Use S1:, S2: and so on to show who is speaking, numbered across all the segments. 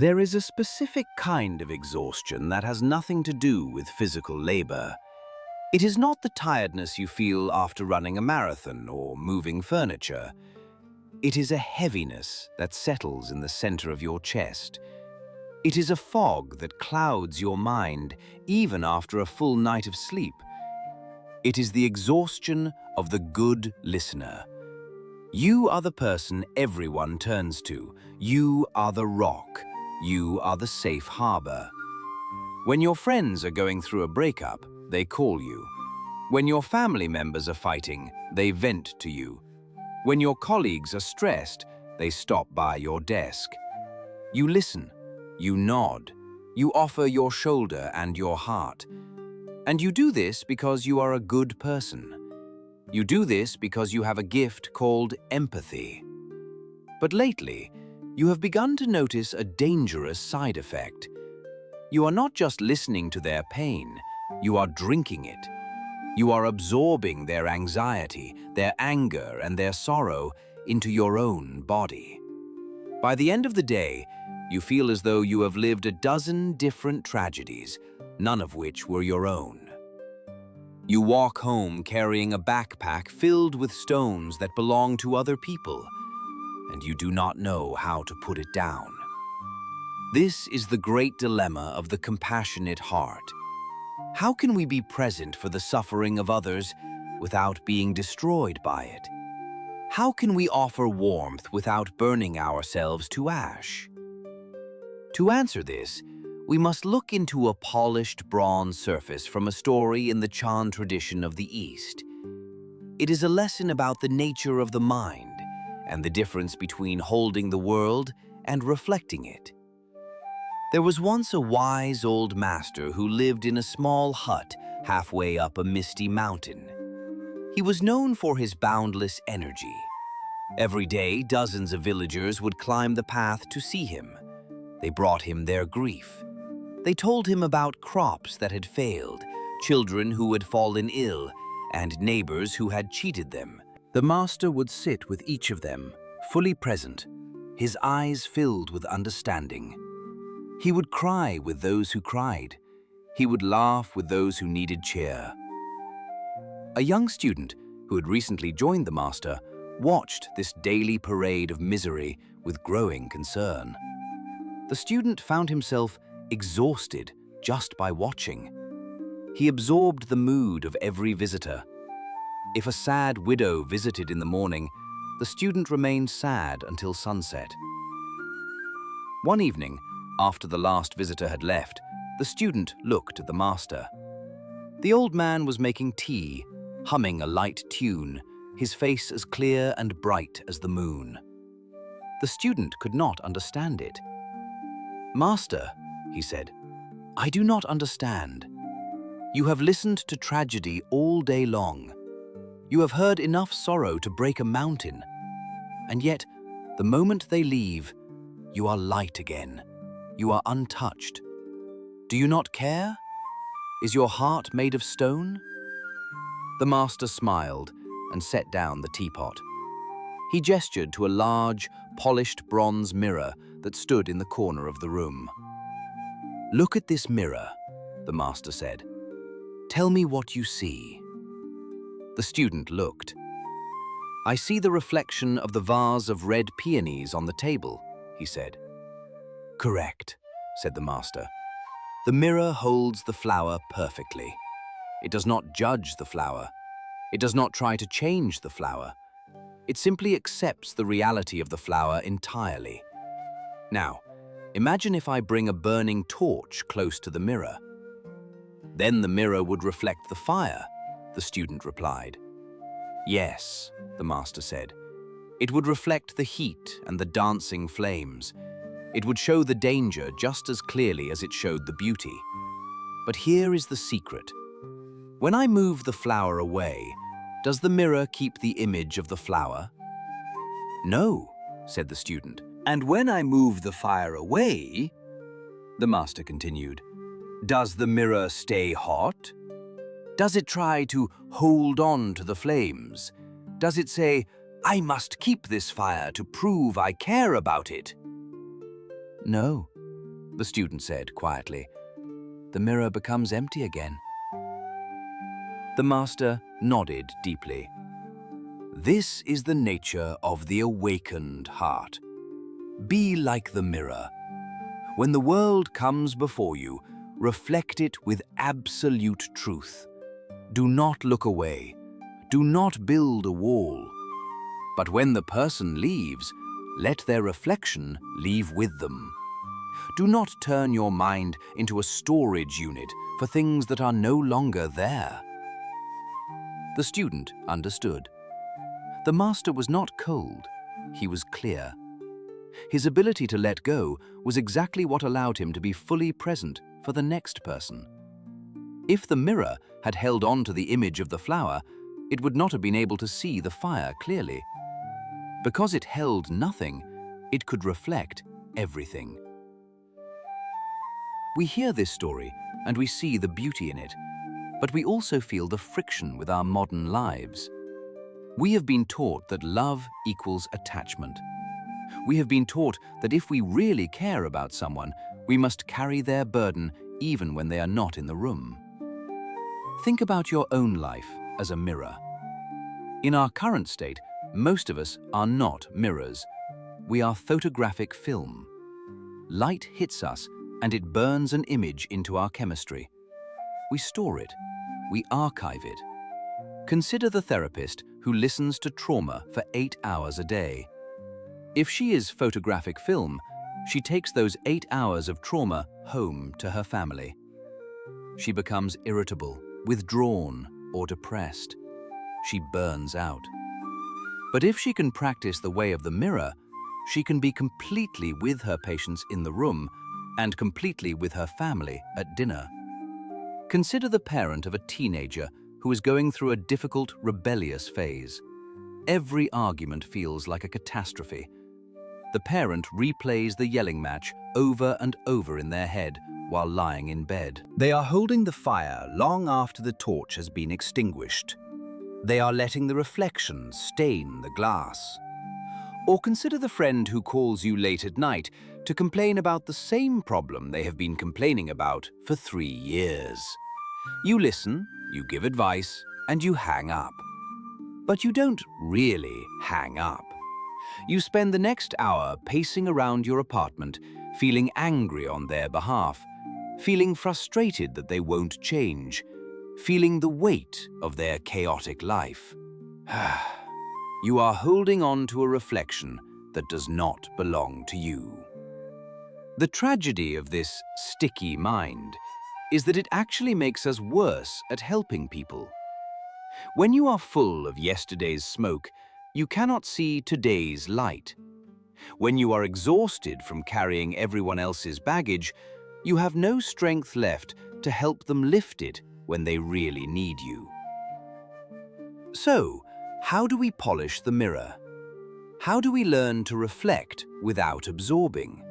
S1: There is a specific kind of exhaustion that has nothing to do with physical labor. It is not the tiredness you feel after running a marathon or moving furniture. It is a heaviness that settles in the center of your chest. It is a fog that clouds your mind even after a full night of sleep. It is the exhaustion of the good listener. You are the person everyone turns to. You are the rock. You are the safe harbor. When your friends are going through a breakup, they call you. When your family members are fighting, they vent to you. When your colleagues are stressed, they stop by your desk. You listen, you nod, you offer your shoulder and your heart. And you do this because you are a good person. You do this because you have a gift called empathy. But lately, you have begun to notice a dangerous side effect. You are not just listening to their pain, you are drinking it. You are absorbing their anxiety, their anger, and their sorrow into your own body. By the end of the day, you feel as though you have lived a dozen different tragedies, none of which were your own. You walk home carrying a backpack filled with stones that belong to other people, and you do not know how to put it down. This is the great dilemma of the compassionate heart. How can we be present for the suffering of others without being destroyed by it? How can we offer warmth without burning ourselves to ash? To answer this, we must look into a polished bronze surface from a story in the Chan tradition of the East. It is a lesson about the nature of the mind and the difference between holding the world and reflecting it. There was once a wise old master who lived in a small hut halfway up a misty mountain. He was known for his boundless energy. Every day, dozens of villagers would climb the path to see him. They brought him their grief. They told him about crops that had failed, children who had fallen ill, and neighbors who had cheated them. The master would sit with each of them, fully present, his eyes filled with understanding. He would cry with those who cried. He would laugh with those who needed cheer. A young student who had recently joined the master watched this daily parade of misery with growing concern. The student found himself exhausted just by watching. He absorbed the mood of every visitor. If a sad widow visited in the morning, the student remained sad until sunset. One evening, after the last visitor had left, the student looked at the master. The old man was making tea, humming a light tune, his face as clear and bright as the moon. The student could not understand it. "Master," he said, "I do not understand. You have listened to tragedy all day long. You have heard enough sorrow to break a mountain. And yet, the moment they leave, you are light again. You are untouched. Do you not care? Is your heart made of stone?" The master smiled and set down the teapot. He gestured to a large, polished bronze mirror that stood in the corner of the room. "Look at this mirror," the master said. "Tell me what you see." The student looked. "I see the reflection of the vase of red peonies on the table," he said. "Correct," said the master. "The mirror holds the flower perfectly. It does not judge the flower. It does not try to change the flower. It simply accepts the reality of the flower entirely. Now, imagine if I bring a burning torch close to the mirror." "Then the mirror would reflect the fire," the student replied. "Yes," the master said. "It would reflect the heat and the dancing flames. It would show the danger just as clearly as it showed the beauty. But here is the secret. When I move the flower away, does the mirror keep the image of the flower?" "No," said the student. "And when I move the fire away," the master continued, "does the mirror stay hot? Does it try to hold on to the flames? Does it say, 'I must keep this fire to prove I care about it'?" "No," the student said quietly. The mirror becomes empty again. The master nodded deeply. This is the nature of the awakened heart. Be like the mirror. When the world comes before you, reflect it with absolute truth. Do not look away. Do not build a wall. But when the person leaves, let their reflection leave with them. Do not turn your mind into a storage unit for things that are no longer there. The student understood. The master was not cold, he was clear. His ability to let go was exactly what allowed him to be fully present for the next person. If the mirror had held on to the image of the flower, it would not have been able to see the fire clearly. Because it held nothing, it could reflect everything. We hear this story and we see the beauty in it, but we also feel the friction with our modern lives. We have been taught that love equals attachment. We have been taught that if we really care about someone, we must carry their burden even when they are not in the room. Think about your own life as a mirror. In our current state, most of us are not mirrors. We are photographic film. Light hits us and it burns an image into our chemistry. We store it. We archive it. Consider the therapist who listens to trauma for 8 hours a day. If she is photographic film, she takes those 8 hours of trauma home to her family. She becomes irritable, withdrawn, or depressed. She burns out. But if she can practice the way of the mirror, she can be completely with her patients in the room and completely with her family at dinner. Consider the parent of a teenager who is going through a difficult, rebellious phase. Every argument feels like a catastrophe. The parent replays the yelling match over and over in their head while lying in bed. They are holding the fire long after the torch has been extinguished. They are letting the reflections stain the glass. Or consider the friend who calls you late at night to complain about the same problem they have been complaining about for 3 years. You listen, you give advice, and you hang up. But you don't really hang up. You spend the next hour pacing around your apartment, feeling angry on their behalf, feeling frustrated that they won't change, feeling the weight of their chaotic life. You are holding on to a reflection that does not belong to you. The tragedy of this sticky mind is that it actually makes us worse at helping people. When you are full of yesterday's smoke, you cannot see today's light. When you are exhausted from carrying everyone else's baggage, you have no strength left to help them lift it when they really need you. So, how do we polish the mirror? How do we learn to reflect without absorbing?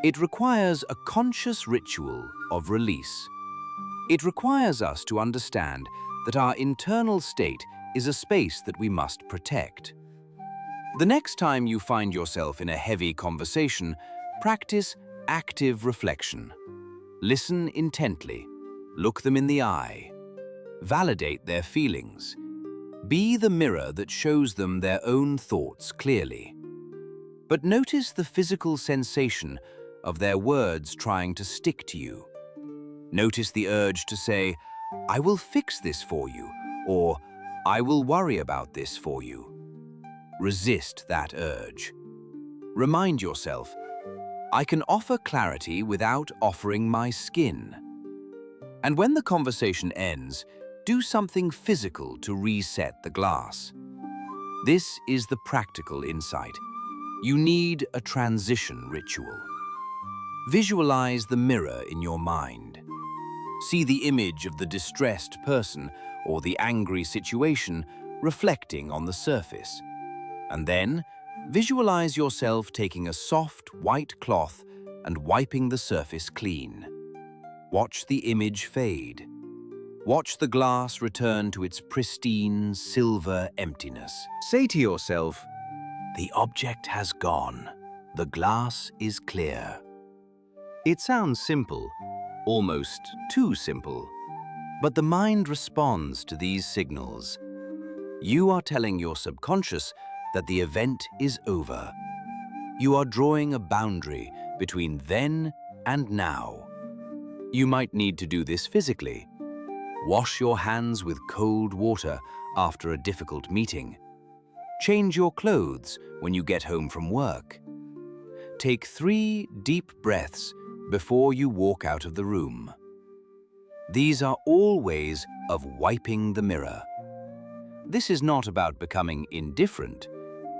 S1: It requires a conscious ritual of release. It requires us to understand that our internal state is a space that we must protect. The next time you find yourself in a heavy conversation, practice active reflection. Listen intently. Look them in the eye. Validate their feelings. Be the mirror that shows them their own thoughts clearly. But notice the physical sensation of their words trying to stick to you. Notice the urge to say, "I will fix this for you," or "I will worry about this for you." Resist that urge. Remind yourself, "I can offer clarity without offering my skin." And when the conversation ends, do something physical to reset the glass. This is the practical insight. You need a transition ritual. Visualize the mirror in your mind. See the image of the distressed person or the angry situation reflecting on the surface. And then, visualize yourself taking a soft white cloth and wiping the surface clean. Watch the image fade. Watch the glass return to its pristine silver emptiness. Say to yourself, "The object has gone. The glass is clear." It sounds simple, almost too simple, but the mind responds to these signals. You are telling your subconscious that the event is over. You are drawing a boundary between then and now. You might need to do this physically. Wash your hands with cold water after a difficult meeting. Change your clothes when you get home from work. Take 3 deep breaths before you walk out of the room. These are all ways of wiping the mirror. This is not about becoming indifferent.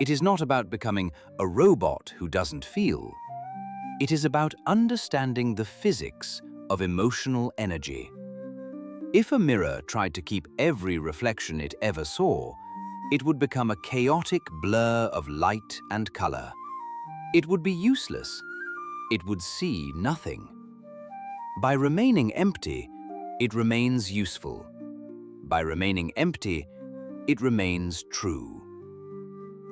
S1: It is not about becoming a robot who doesn't feel. It is about understanding the physics of emotional energy. If a mirror tried to keep every reflection it ever saw, it would become a chaotic blur of light and color. It would be useless. It would see nothing. By remaining empty, it remains useful. By remaining empty, it remains true.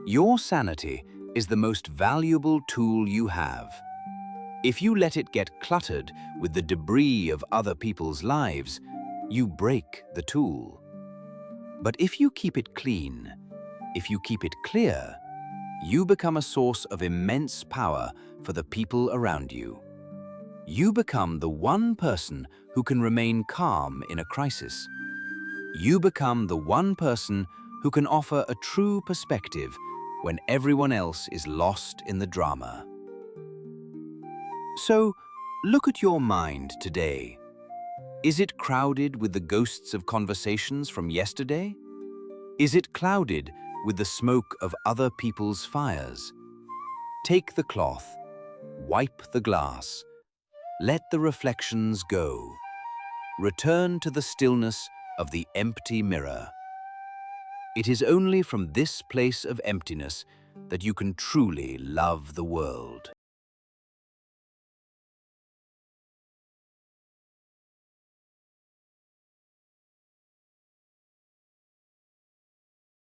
S1: Your sanity is the most valuable tool you have. If you let it get cluttered with the debris of other people's lives, you break the tool. But if you keep it clean, if you keep it clear, you become a source of immense power for the people around you. You become the one person who can remain calm in a crisis. You become the one person who can offer a true perspective when everyone else is lost in the drama. So, look at your mind today. Is it crowded with the ghosts of conversations from yesterday? Is it clouded with the smoke of other people's fires? Take the cloth, wipe the glass, let the reflections go. Return to the stillness of the empty mirror. It is only from this place of emptiness that you can truly love the world.